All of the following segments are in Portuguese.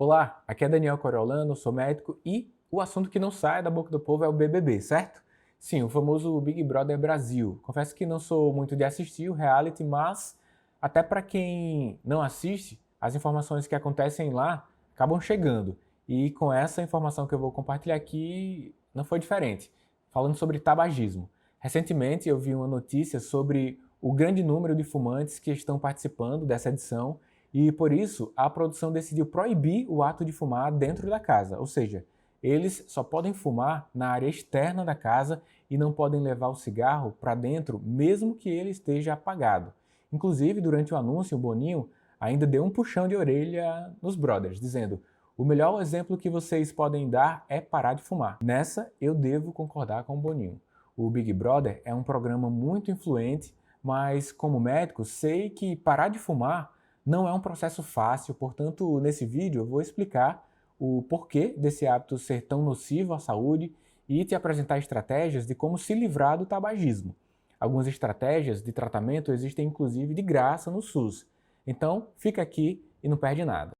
Olá, aqui é Daniel Coriolano, sou médico e o assunto que não sai da boca do povo é o BBB, certo? Sim, o famoso Big Brother Brasil. Confesso que não sou muito de assistir o reality, mas até para quem não assiste, as informações que acontecem lá acabam chegando. E com essa informação que eu vou compartilhar aqui, não foi diferente. Falando sobre tabagismo. Recentemente eu vi uma notícia sobre o grande número de fumantes que estão participando dessa edição e por isso a produção decidiu proibir o ato de fumar dentro da casa, ou seja, eles só podem fumar na área externa da casa e não podem levar o cigarro para dentro, mesmo que ele esteja apagado. Inclusive, durante o anúncio, o Boninho ainda deu um puxão de orelha nos brothers, dizendo: o melhor exemplo que vocês podem dar é parar de fumar. Nessa, eu devo concordar com o Boninho. O Big Brother é um programa muito influente, mas como médico, sei que parar de fumar não é um processo fácil, portanto, nesse vídeo eu vou explicar o porquê desse hábito ser tão nocivo à saúde e te apresentar estratégias de como se livrar do tabagismo. Algumas estratégias de tratamento existem inclusive de graça no SUS. Então, fica aqui e não perde nada.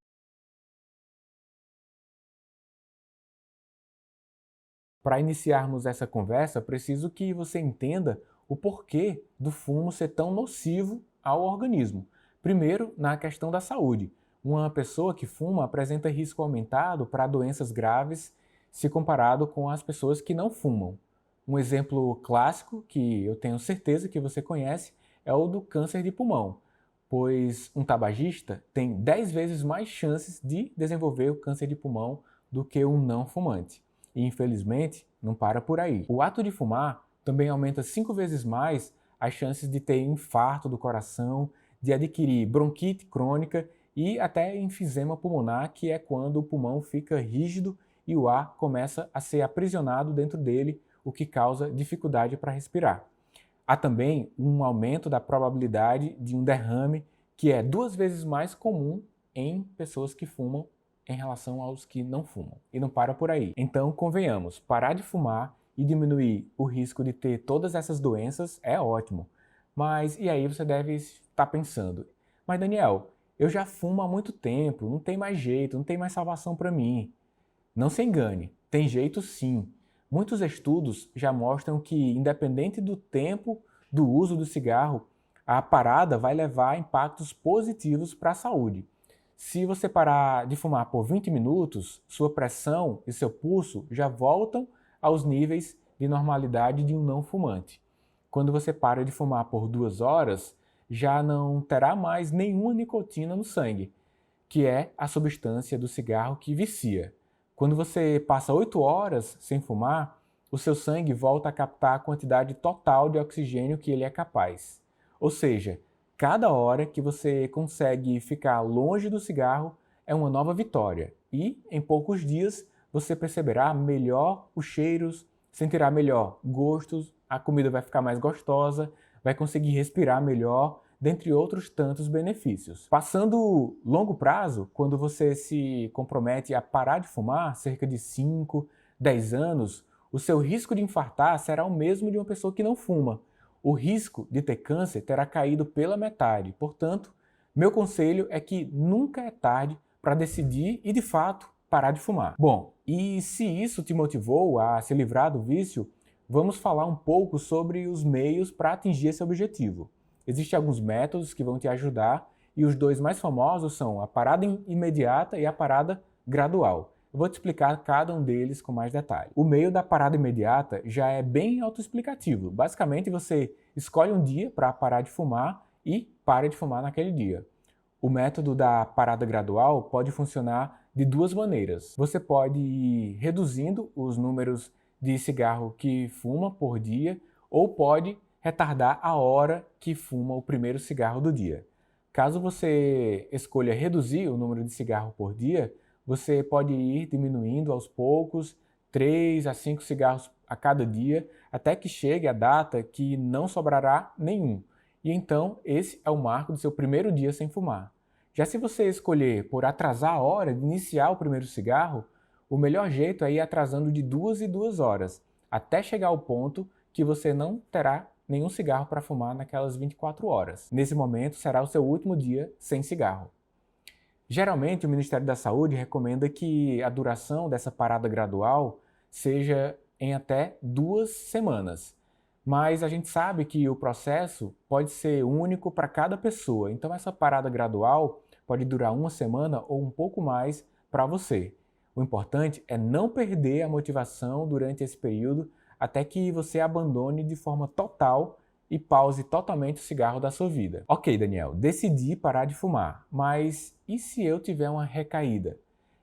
Para iniciarmos essa conversa, preciso que você entenda o porquê do fumo ser tão nocivo ao organismo. Primeiro, na questão da saúde. Uma pessoa que fuma apresenta risco aumentado para doenças graves se comparado com as pessoas que não fumam. Um exemplo clássico, que eu tenho certeza que você conhece, é o do câncer de pulmão, pois um tabagista tem 10 vezes mais chances de desenvolver o câncer de pulmão do que um não fumante. E infelizmente, não para por aí. O ato de fumar também aumenta 5 vezes mais as chances de ter infarto do coração, de adquirir bronquite crônica e até enfisema pulmonar, que é quando o pulmão fica rígido e o ar começa a ser aprisionado dentro dele, o que causa dificuldade para respirar. Há também um aumento da probabilidade de um derrame, que é 2 vezes mais comum em pessoas que fumam em relação aos que não fumam. E não para por aí. Então, convenhamos, parar de fumar e diminuir o risco de ter todas essas doenças é ótimo. Mas e aí você deve estar pensando: mas Daniel, eu já fumo há muito tempo, não tem mais jeito, não tem mais salvação para mim. Não se engane, tem jeito sim. Muitos estudos já mostram que, independente do tempo do uso do cigarro, a parada vai levar a impactos positivos para a saúde. Se você parar de fumar por 20 minutos, sua pressão e seu pulso já voltam aos níveis de normalidade de um não fumante. Quando você para de fumar por 2 horas, já não terá mais nenhuma nicotina no sangue, que é a substância do cigarro que vicia. Quando você passa 8 horas sem fumar, o seu sangue volta a captar a quantidade total de oxigênio que ele é capaz. Ou seja, cada hora que você consegue ficar longe do cigarro é uma nova vitória. E, em poucos dias, você perceberá melhor os cheiros, sentirá melhor gostos, a comida vai ficar mais gostosa, vai conseguir respirar melhor, dentre outros tantos benefícios. Passando longo prazo, quando você se compromete a parar de fumar, cerca de 5, 10 anos, o seu risco de infartar será o mesmo de uma pessoa que não fuma. O risco de ter câncer terá caído pela metade. Portanto, meu conselho é que nunca é tarde para decidir e, de fato, parar de fumar. Bom, e se isso te motivou a se livrar do vício, vamos falar um pouco sobre os meios para atingir esse objetivo. Existem alguns métodos que vão te ajudar e os dois mais famosos são a parada imediata e a parada gradual. Eu vou te explicar cada um deles com mais detalhe. O meio da parada imediata já é bem autoexplicativo. Basicamente, você escolhe um dia para parar de fumar e para de fumar naquele dia. O método da parada gradual pode funcionar de duas maneiras. Você pode ir reduzindo os números de cigarro que fuma por dia ou pode retardar a hora que fuma o primeiro cigarro do dia. Caso você escolha reduzir o número de cigarros por dia, você pode ir diminuindo aos poucos, 3 a 5 cigarros a cada dia, até que chegue a data que não sobrará nenhum. E então esse é o marco do seu primeiro dia sem fumar. Já se você escolher por atrasar a hora de iniciar o primeiro cigarro, o melhor jeito é ir atrasando de 2 em 2 horas, até chegar ao ponto que você não terá nenhum cigarro para fumar naquelas 24 horas. Nesse momento será o seu último dia sem cigarro. Geralmente, o Ministério da Saúde recomenda que a duração dessa parada gradual seja em até 2 semanas. Mas a gente sabe que o processo pode ser único para cada pessoa. Então, essa parada gradual pode durar 1 semana ou um pouco mais para você. O importante é não perder a motivação durante esse período até que você abandone de forma total e pause totalmente o cigarro da sua vida. Ok, Daniel, decidi parar de fumar, mas e se eu tiver uma recaída?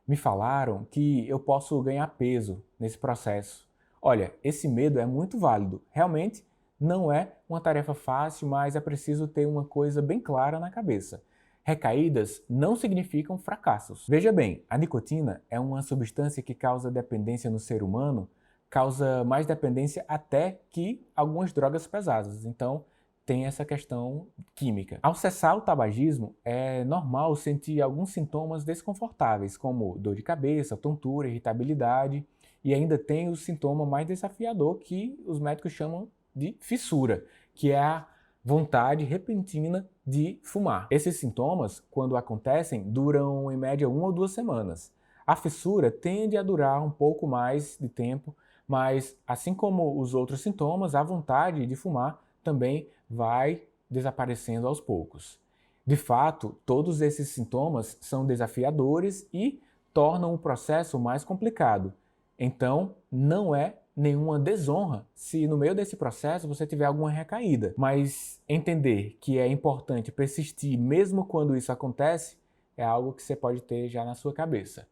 Me falaram que eu posso ganhar peso nesse processo. Olha, esse medo é muito válido. Realmente não é uma tarefa fácil, mas é preciso ter uma coisa bem clara na cabeça. Recaídas não significam fracassos. Veja bem, a nicotina é uma substância que causa dependência no ser humano, causa mais dependência até que algumas drogas pesadas. Então, tem essa questão química. Ao cessar o tabagismo, é normal sentir alguns sintomas desconfortáveis, como dor de cabeça, tontura, irritabilidade, e ainda tem o sintoma mais desafiador que os médicos chamam de fissura, que é a vontade repentina de fumar. Esses sintomas, quando acontecem, duram em média 1 ou 2 semanas. A fissura tende a durar um pouco mais de tempo, mas assim como os outros sintomas, a vontade de fumar também vai desaparecendo aos poucos. De fato, todos esses sintomas são desafiadores e tornam o processo mais complicado. Então, não é nenhuma desonra se no meio desse processo você tiver alguma recaída, mas entender que é importante persistir mesmo quando isso acontece é algo que você pode ter já na sua cabeça.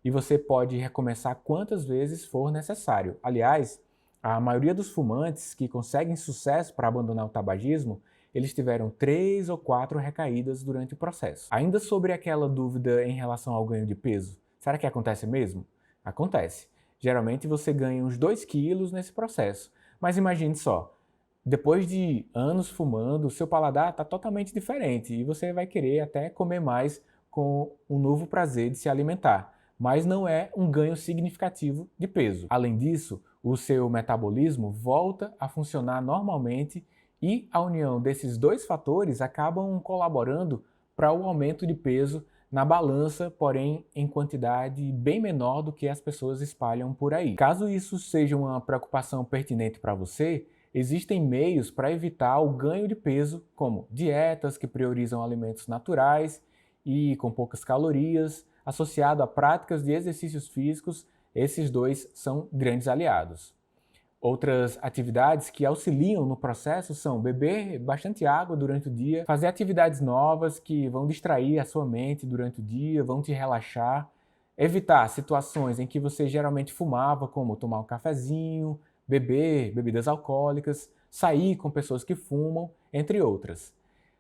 E você pode recomeçar quantas vezes for necessário. Aliás, a maioria dos fumantes que conseguem sucesso para abandonar o tabagismo, eles tiveram 3 ou 4 recaídas durante o processo. Ainda sobre aquela dúvida em relação ao ganho de peso, será que acontece mesmo? Acontece. Geralmente você ganha uns 2 quilos nesse processo. Mas imagine só, depois de anos fumando, seu paladar está totalmente diferente e você vai querer até comer mais com um novo prazer de se alimentar. Mas não é um ganho significativo de peso. Além disso, o seu metabolismo volta a funcionar normalmente e a união desses dois fatores acabam colaborando para o aumento de peso na balança, porém em quantidade bem menor do que as pessoas espalham por aí. Caso isso seja uma preocupação pertinente para você, existem meios para evitar o ganho de peso, como dietas que priorizam alimentos naturais e com poucas calorias, associado a práticas de exercícios físicos. Esses dois são grandes aliados. Outras atividades que auxiliam no processo são beber bastante água durante o dia, fazer atividades novas que vão distrair a sua mente durante o dia, vão te relaxar, evitar situações em que você geralmente fumava, como tomar um cafezinho, beber bebidas alcoólicas, sair com pessoas que fumam, entre outras.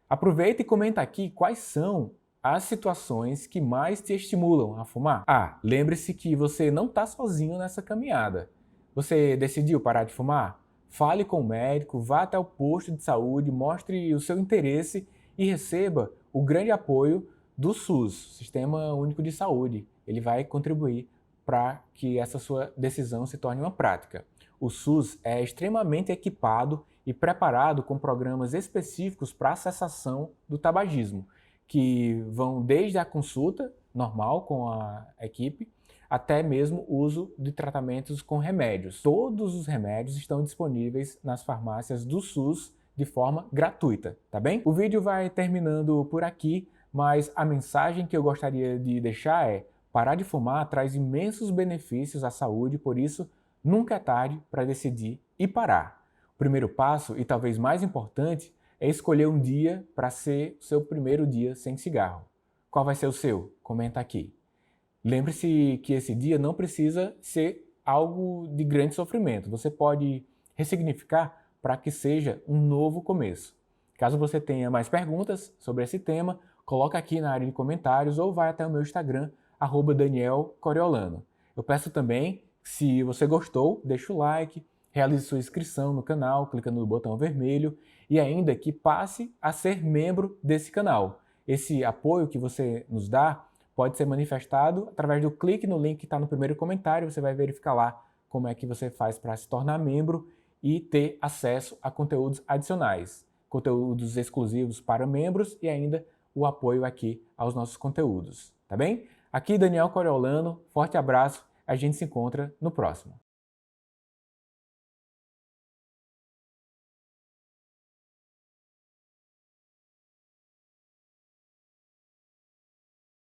Aproveita e comenta aqui quais são as situações que mais te estimulam a fumar. Ah, lembre-se que você não está sozinho nessa caminhada. Você decidiu parar de fumar? Fale com o médico, vá até o posto de saúde, mostre o seu interesse e receba o grande apoio do SUS, Sistema Único de Saúde. Ele vai contribuir para que essa sua decisão se torne uma prática. O SUS é extremamente equipado e preparado com programas específicos para a cessação do tabagismo, que vão desde a consulta normal com a equipe, até mesmo o uso de tratamentos com remédios. Todos os remédios estão disponíveis nas farmácias do SUS de forma gratuita, tá bem? O vídeo vai terminando por aqui, mas a mensagem que eu gostaria de deixar é: parar de fumar traz imensos benefícios à saúde, por isso nunca é tarde para decidir e parar. O primeiro passo, e talvez mais importante, é escolher um dia para ser o seu primeiro dia sem cigarro. Qual vai ser o seu? Comenta aqui. Lembre-se que esse dia não precisa ser algo de grande sofrimento. Você pode ressignificar para que seja um novo começo. Caso você tenha mais perguntas sobre esse tema, coloca aqui na área de comentários ou vai até o meu Instagram, @DanielCoriolano. Eu peço também, se você gostou, deixa o like, realize sua inscrição no canal, clicando no botão vermelho e ainda que passe a ser membro desse canal. Esse apoio que você nos dá pode ser manifestado através do clique no link que está no primeiro comentário. Você vai verificar lá como é que você faz para se tornar membro e ter acesso a conteúdos adicionais, conteúdos exclusivos para membros e ainda o apoio aqui aos nossos conteúdos. tá bem? Aqui Daniel Coriolano, forte abraço, a gente se encontra no próximo.